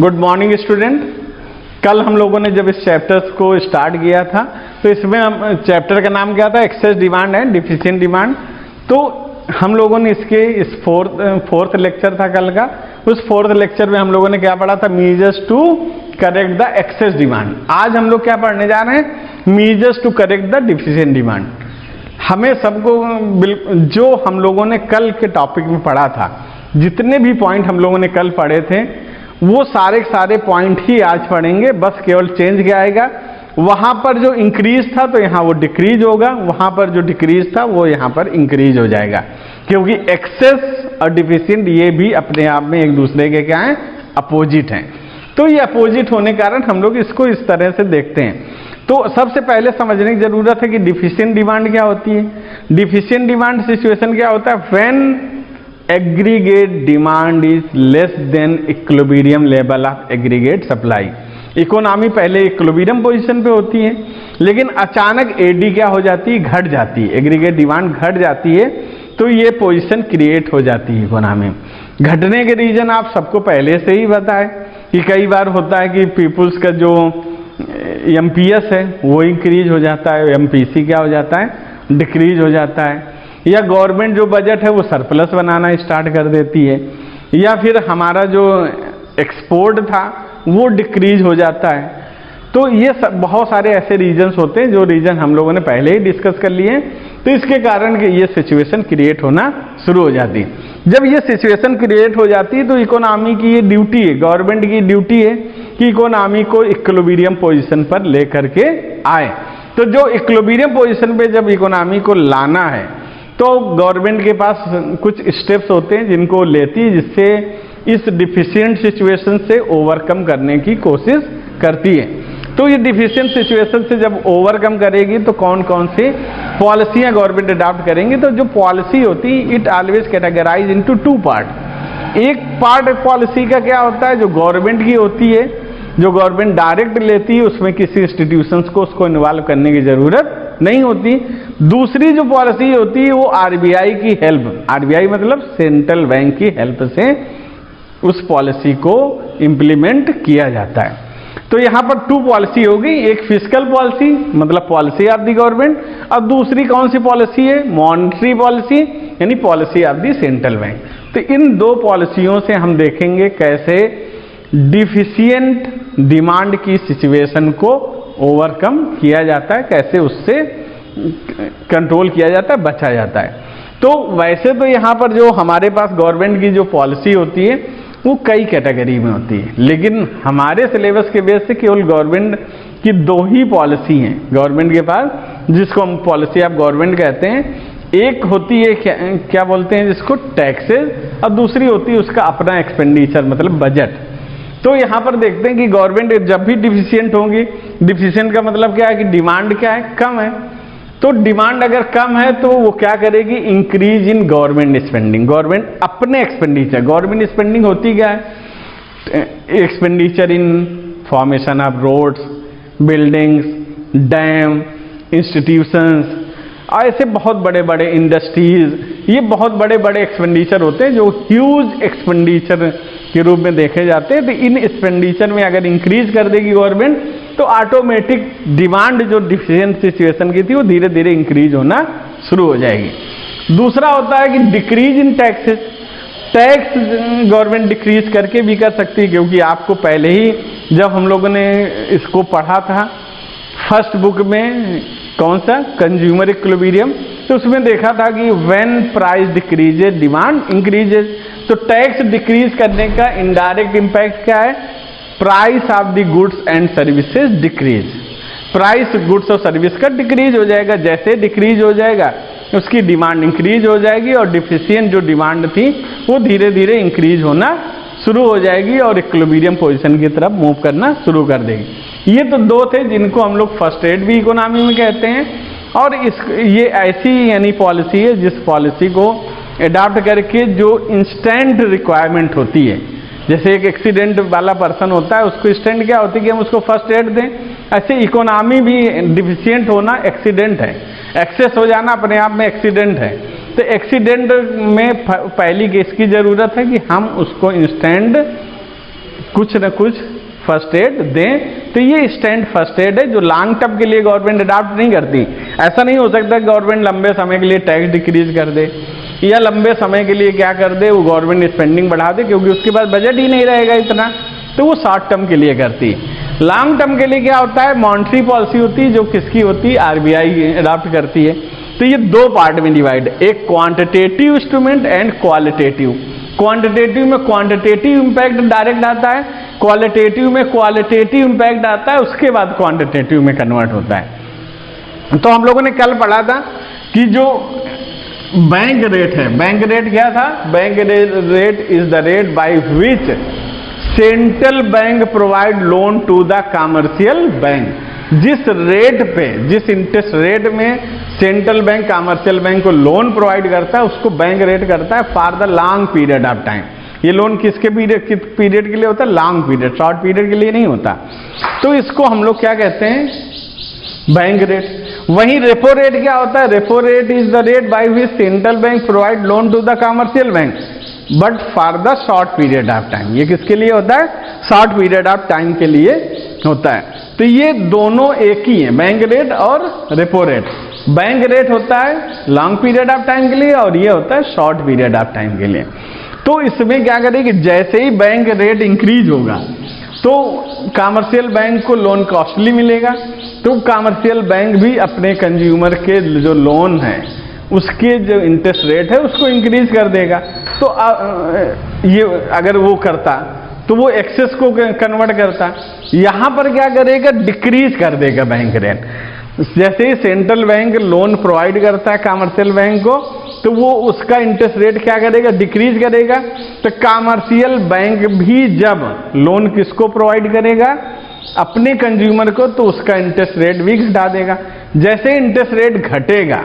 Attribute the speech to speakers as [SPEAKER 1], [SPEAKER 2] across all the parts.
[SPEAKER 1] Good morning student. कल हम लोगों ने जब इस चैप्टर्स को स्टार्ट किया था तो इसमें हम चैप्टर का नाम क्या था, excess demand and deficient demand. तो हम लोगों ने इसके इस फोर्थ लेक्चर था कल का, उस फोर्थ लेक्चर में हम लोगों ने क्या पढ़ा था, measures to correct the excess demand. आज हम लोग क्या पढ़ने जा रहे हैं, measures to correct the deficient demand. हमें सबको जो हम लोगों ने कल के टॉपिक में पढ़ा था, जितने भी पॉइंट हम लोगों ने कल पढ़े थे वो सारे पॉइंट ही आज पढ़ेंगे। बस केवल चेंज क्या आएगा, वहां पर जो इंक्रीज था तो यहाँ वो डिक्रीज होगा, वहां पर जो डिक्रीज था वो यहाँ पर इंक्रीज हो जाएगा, क्योंकि एक्सेस और डिफिशिएंट ये भी अपने आप में एक दूसरे के क्या हैं, अपोजिट हैं। तो ये अपोजिट होने के कारण हम लोग इसको इस तरह से देखते हैं। तो सबसे पहले समझने की जरूरत है कि डिफिशिएंट डिमांड क्या होती है। डिफिशिएंट डिमांड सिचुएशन क्या होता है, when aggregate demand is less than equilibrium level of aggregate supply. Economy पहले इक्विलिब्रियम पोजीशन पे होती है, लेकिन अचानक एडी क्या हो जाती है, घट जाती है, एग्रीगेट डिमांड घट जाती है, तो ये पोजीशन क्रिएट हो जाती है इकोनॉमी में। घटने के रीजन आप सबको पहले से ही पता है कि कई बार होता है कि पीपुल्स का जो एमपीएस है वो इंक्रीज हो जाता है, एमपीसी क्या हो जाता है, डिक्रीज हो जाता है, या गवर्नमेंट जो बजट है वो सरप्लस बनाना स्टार्ट कर देती है, या फिर हमारा जो एक्सपोर्ट था वो डिक्रीज हो जाता है। तो ये सब बहुत सारे ऐसे रीजन्स होते हैं जो रीजन हम लोगों ने पहले ही डिस्कस कर लिए हैं। तो इसके कारण कि ये सिचुएशन क्रिएट होना शुरू हो जाती है। जब ये सिचुएशन क्रिएट हो जाती है तो इकोनॉमी की ये ड्यूटी है, गवर्नमेंट की ड्यूटी है कि इकोनॉमी को इक्विलिब्रियम पोजीशन पर लेकर के आए। तो जो इक्विलिब्रियम पोजीशन पे जब इकोनॉमी को लाना है तो गवर्नमेंट के पास कुछ स्टेप्स होते हैं जिनको लेती है, जिससे इस डिफिशिएंट सिचुएशन से ओवरकम करने की कोशिश करती है। तो ये डिफिशिएंट सिचुएशन से जब ओवरकम करेगी तो कौन कौन सी पॉलिसियां गवर्नमेंट अडॉप्ट करेंगी। तो जो पॉलिसी होती है it always categorise into two part. एक पार्ट पॉलिसी का क्या होता है, जो गवर्नमेंट की होती है, जो गवर्नमेंट डायरेक्ट लेती है, उसमें किसी इंस्टीट्यूशंस को उसको इन्वॉल्व करने की जरूरत नहीं होती। दूसरी जो पॉलिसी होती है वो आरबीआई की हेल्प, आरबीआई मतलब सेंट्रल बैंक की हेल्प से उस पॉलिसी को इंप्लीमेंट किया जाता है। तो यहाँ पर टू पॉलिसी होगी, एक फिस्कल पॉलिसी मतलब पॉलिसी ऑफ द गवर्नमेंट, और दूसरी कौन सी पॉलिसी है, मॉनेटरी पॉलिसी यानी policy of the central bank. तो इन दो पॉलिसियों से हम देखेंगे कैसे डिफिशिएंट डिमांड की सिचुएशन को ओवरकम किया जाता है, कैसे उससे कंट्रोल किया जाता है, बचा जाता है। तो वैसे तो यहाँ पर जो हमारे पास गवर्नमेंट की जो पॉलिसी होती है वो कई कैटेगरी में होती है, लेकिन हमारे सिलेबस के बेस से केवल गवर्नमेंट की दो ही पॉलिसी हैं गवर्नमेंट के पास, जिसको हम पॉलिसी ऑफ गवर्नमेंट कहते हैं। एक होती है क्या बोलते हैं जिसको, टैक्सेस, और दूसरी होती है उसका अपना एक्सपेंडिचर मतलब बजट। तो यहाँ पर देखते हैं कि गवर्नमेंट जब भी डिफिशिएंट होंगी, डिफिशिएंट का मतलब क्या है कि डिमांड क्या है, कम है। तो डिमांड अगर कम है तो वो क्या करेगी, increase in government spending, government अपने एक्सपेंडिचर। गवर्नमेंट स्पेंडिंग होती क्या है, expenditure in formation of roads, buildings, dam, institutions, ऐसे बहुत बड़े बड़े इंडस्ट्रीज, ये बहुत बड़े बड़े एक्सपेंडिचर होते हैं जो ह्यूज एक्सपेंडिचर के रूप में देखे जाते हैं। तो इन एक्सपेंडिचर में अगर इंक्रीज कर देगी गवर्नमेंट तो ऑटोमेटिक डिमांड जो डिफिशिएंट सिचुएशन की थी वो धीरे धीरे इंक्रीज होना शुरू हो जाएगी। दूसरा होता है कि decrease in taxes, tax government decrease करके भी कर सकती है, क्योंकि आपको पहले ही जब हम लोगों ने इसको पढ़ा था फर्स्ट बुक में, कौन सा, कंज्यूमर इक्विलिब्रियम, तो उसमें देखा था कि when price decreases demand increases. तो टैक्स डिक्रीज करने का इनडायरेक्ट इंपैक्ट क्या है, price of the goods and services decrease, price goods और सर्विस का डिक्रीज हो जाएगा। जैसे डिक्रीज हो जाएगा उसकी डिमांड इंक्रीज हो जाएगी, और डिफिशिएंट जो डिमांड थी वो धीरे धीरे इंक्रीज होना शुरू हो जाएगी और इक्विलिब्रियम पोजीशन की तरफ मूव करना शुरू कर देगी। ये तो दो थे जिनको हम लोग फर्स्ट एड भी इकोनॉमी में कहते हैं, और ये ऐसी यानी पॉलिसी है जिस पॉलिसी को अडॉप्ट करके जो इंस्टेंट रिक्वायरमेंट होती है, जैसे एक एक्सीडेंट वाला पर्सन होता है उसको इंस्टेंट क्या होती है कि हम उसको फर्स्ट एड दें, ऐसे इकोनॉमी भी डिफिशिएंट होना एक्सीडेंट है, एक्सेस हो जाना अपने आप में एक्सीडेंट है। तो एक्सीडेंट में पहली किसकी जरूरत है कि हम उसको इंस्टेंट कुछ न कुछ फर्स्ट एड दें। तो ये स्टैंड फर्स्ट एड है जो लॉन्ग टर्म के लिए गवर्नमेंट अडॉप्ट नहीं करती। ऐसा नहीं हो सकता गवर्नमेंट लंबे समय के लिए टैक्स डिक्रीज कर दे या लंबे समय के लिए क्या कर दे, वो गवर्नमेंट स्पेंडिंग बढ़ा दे, क्योंकि उसके पास बजट ही नहीं रहेगा इतना। तो वो शॉर्ट टर्म के लिए करती। लॉन्ग टर्म के लिए क्या होता है, मॉनेटरी पॉलिसी होती है जो किसकी होती है, आरबीआई अडॉप्ट करती है। तो ये दो पार्ट में डिवाइड, एक quantitative instrument and qualitative. Quantitative में क्वांटिटेटिव इंपैक्ट डायरेक्ट आता है, क्वालिटेटिव में क्वालिटेटिव इंपैक्ट आता है, उसके बाद क्वांटिटेटिव में कन्वर्ट होता है। तो हम लोगों ने कल पढ़ा था कि जो बैंक रेट है, बैंक रेट क्या था, bank rate is the rate by which central bank provide loan to the commercial bank. जिस रेट पे, जिस इंटरेस्ट रेट में सेंट्रल बैंक कमर्शियल बैंक को लोन प्रोवाइड करता है उसको बैंक रेट करता है for the long period of time. ये लोन किसके पीरियड के लिए होता है, लॉन्ग पीरियड, शॉर्ट पीरियड के लिए नहीं होता। तो इसको हम लोग क्या कहते हैं, बैंक रेट। वहीं रेपो रेट क्या होता है, repo rate is the rate by which central bank provide loan to the commercial bank but for the short period of time. ये किसके लिए होता है, शॉर्ट पीरियड ऑफ टाइम के लिए होता है। तो ये दोनों एक ही हैं, बैंक रेट और रेपो रेट। बैंक रेट होता है लॉन्ग पीरियड ऑफ टाइम के लिए और ये होता है शॉर्ट पीरियड ऑफ टाइम के लिए। तो इसमें क्या करें कि जैसे ही बैंक रेट इंक्रीज होगा तो कमर्शियल बैंक को लोन कॉस्टली मिलेगा, तो कमर्शियल बैंक भी अपने कंज्यूमर के जो लोन है उसके जो इंटरेस्ट रेट है उसको इंक्रीज कर देगा। तो ये अगर वो करता तो वो एक्सेस को कन्वर्ट करता, यहां पर क्या करेगा, डिक्रीज कर देगा बैंक रेट। जैसे ही सेंट्रल बैंक लोन प्रोवाइड करता है कमर्शियल बैंक को तो वो उसका इंटरेस्ट रेट क्या करेगा, डिक्रीज करेगा। तो कमर्शियल बैंक भी जब लोन किसको प्रोवाइड करेगा, अपने कंज्यूमर को, तो उसका इंटरेस्ट रेट भी घटा देगा। जैसे इंटरेस्ट रेट घटेगा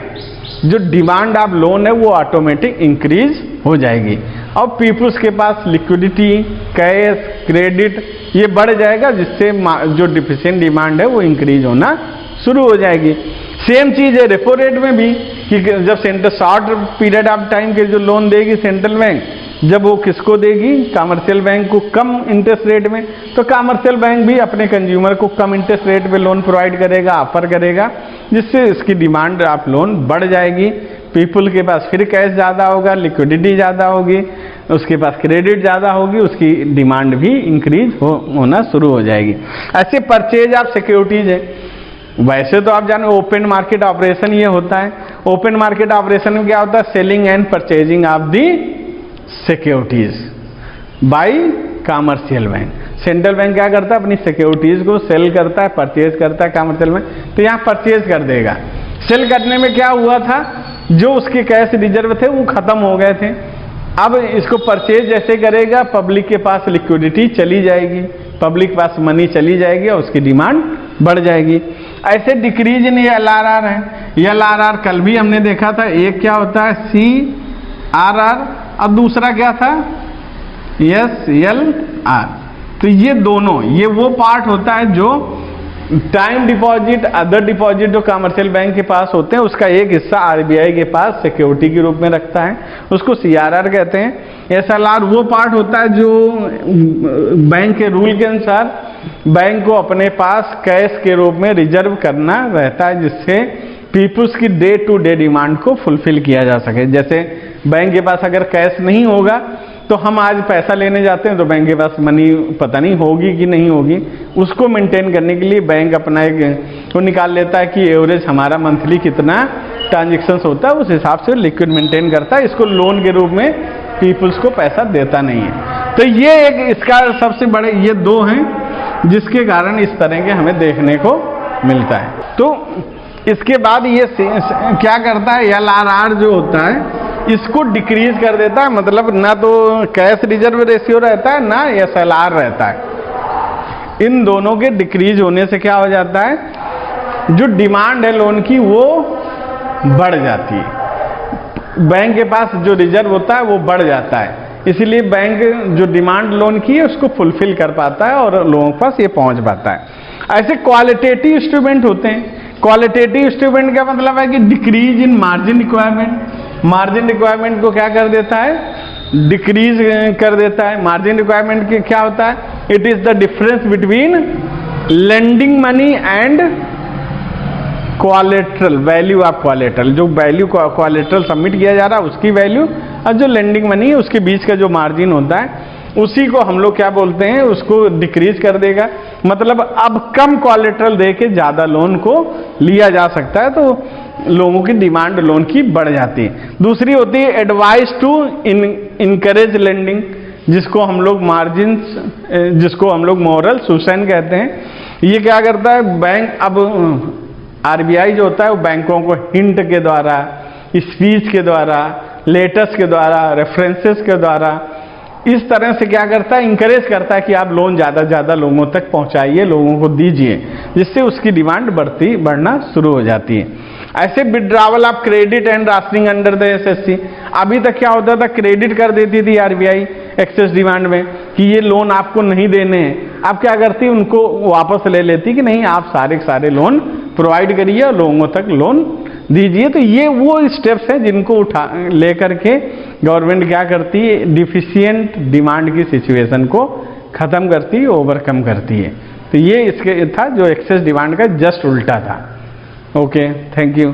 [SPEAKER 1] जो डिमांड ऑफ लोन है वो ऑटोमेटिक इंक्रीज हो जाएगी और पीपुल्स के पास लिक्विडिटी, कैश, क्रेडिट ये बढ़ जाएगा, जिससे जो डिफिशिएंट डिमांड है वो इंक्रीज होना शुरू हो जाएगी। सेम चीज है रेपो रेट में भी कि जब central short period of time के जो लोन देगी सेंट्रल बैंक, जब वो किसको देगी, कमर्शियल बैंक को कम इंटरेस्ट रेट में, तो कमर्शियल बैंक भी अपने कंज्यूमर को कम इंटरेस्ट रेट पे लोन प्रोवाइड करेगा, ऑफर करेगा, जिससे इसकी डिमांड ऑफ लोन बढ़ जाएगी। पीपल के पास फिर कैश ज़्यादा होगा, लिक्विडिटी ज़्यादा होगी, उसके पास क्रेडिट ज़्यादा होगी, उसकी डिमांड भी इंक्रीज होना शुरू हो जाएगी। ऐसे परचेज ऑफ सिक्योरिटीज है। वैसे तो आप जाने ओपन मार्केट ऑपरेशन ये होता है। ओपन मार्केट ऑपरेशन में क्या होता है, selling and purchasing of the securities by commercial bank. Central bank क्या करता है, अपनी सिक्योरिटीज को सेल करता है, परचेज करता है कमर्शियल बैंक। तो यहाँ परचेज कर देगा। सेल करने में क्या हुआ था, जो उसके कैश रिजर्व थे वो खत्म हो गए थे। अब इसको परचेज जैसे करेगा, पब्लिक के पास लिक्विडिटी चली जाएगी, पब्लिक के पास मनी चली जाएगी और उसकी डिमांड बढ़ जाएगी। ऐसे डिक्रीज इन एलआरआर है। एलआरआर कल भी हमने देखा था, एक क्या होता है सीआरआर और दूसरा क्या था एसएलआर। तो ये दोनों, ये वो पार्ट होता है जो टाइम डिपॉजिट, अदर डिपॉजिट जो कमर्शियल बैंक के पास होते हैं उसका एक हिस्सा आरबीआई के पास सिक्योरिटी के रूप में रखता है, उसको सीआरआर कहते हैं। एसएलआर वो पार्ट होता है जो बैंक के रूल के अनुसार बैंक को अपने पास कैश के रूप में रिजर्व करना रहता है, जिससे पीपुल्स की डे टू डे डिमांड को फुलफिल किया जा सके। जैसे बैंक के पास अगर कैश नहीं होगा तो हम आज पैसा लेने जाते हैं तो बैंक के पास मनी पता नहीं होगी कि नहीं होगी, उसको मेंटेन करने के लिए बैंक अपना एक वो निकाल लेता है कि एवरेज हमारा मंथली कितना ट्रांजेक्शन्स होता है, उस हिसाब से लिक्विड मेंटेन करता है। इसको लोन के रूप में पीपुल्स को पैसा देता नहीं है। तो ये एक इसका सबसे बड़े ये दो हैं जिसके कारण इस तरह के हमें देखने को मिलता है। तो इसके बाद ये क्या करता है, एलआरआर जो होता है इसको डिक्रीज कर देता है, मतलब ना तो कैश रिजर्व रेशियो रहता है ना एसएलआर रहता है। इन दोनों के डिक्रीज होने से क्या हो जाता है, जो डिमांड है लोन की वो बढ़ जाती है, बैंक के पास जो रिजर्व होता है वो बढ़ जाता है, इसलिए बैंक जो डिमांड लोन की है उसको फुलफिल कर पाता है और लोगों के पास ये पहुंच पाता है। ऐसे क्वालिटेटिव इंस्ट्रूमेंट होते हैं। क्वालिटेटिव इंस्ट्रूमेंट का मतलब है कि decrease in margin requirement. Margin requirement को क्या कर देता है, डिक्रीज कर देता है। मार्जिन रिक्वायरमेंट के क्या होता है? It is the difference between lending money and collateral, value of collateral. जो वैल्यू क्वालेटरल सबमिट किया जा रहा है उसकी वैल्यू और जो लेंडिंग मनी है उसके बीच का जो मार्जिन होता है उसी को हम लोग क्या बोलते हैं, उसको डिक्रीज कर देगा। मतलब अब कम क्वालेटरल दे के ज़्यादा लोन को लिया जा सकता है, तो लोगों की डिमांड लोन की बढ़ जाती है। दूसरी होती है एडवाइस टू इनकरेज लेंडिंग, जिसको हम लोग मार्जिन्स, जिसको हम लोग मॉरल सुसन कहते हैं। ये क्या करता है, बैंक अब आरबीआई जो होता है वो बैंकों को हिंट के द्वारा, स्पीच के द्वारा, लेटर्स के द्वारा, रेफरेंसेस के द्वारा इस तरह से क्या करता है, इंकरेज करता है कि आप लोन ज़्यादा से ज़्यादा लोगों तक पहुंचाइए, लोगों को दीजिए, जिससे उसकी डिमांड बढ़ना शुरू हो जाती है। ऐसे withdrawal of credit and rationing under the assessee, अभी तक क्या होता था, क्रेडिट कर देती थी आरबीआई एक्सेस डिमांड में कि ये लोन आपको नहीं देने हैं। अब क्या करती, उनको वापस ले लेती कि नहीं, आप सारे के सारे लोन प्रोवाइड करिए और लोगों तक लोन दीजिए। तो ये वो स्टेप्स हैं जिनको उठा लेकर के गवर्नमेंट क्या करती है, डिफिशिएंट डिमांड की सिचुएशन को ख़त्म करती है, ओवरकम करती है। तो ये इसके था जो एक्सेस डिमांड का जस्ट उल्टा था। Okay, thank you.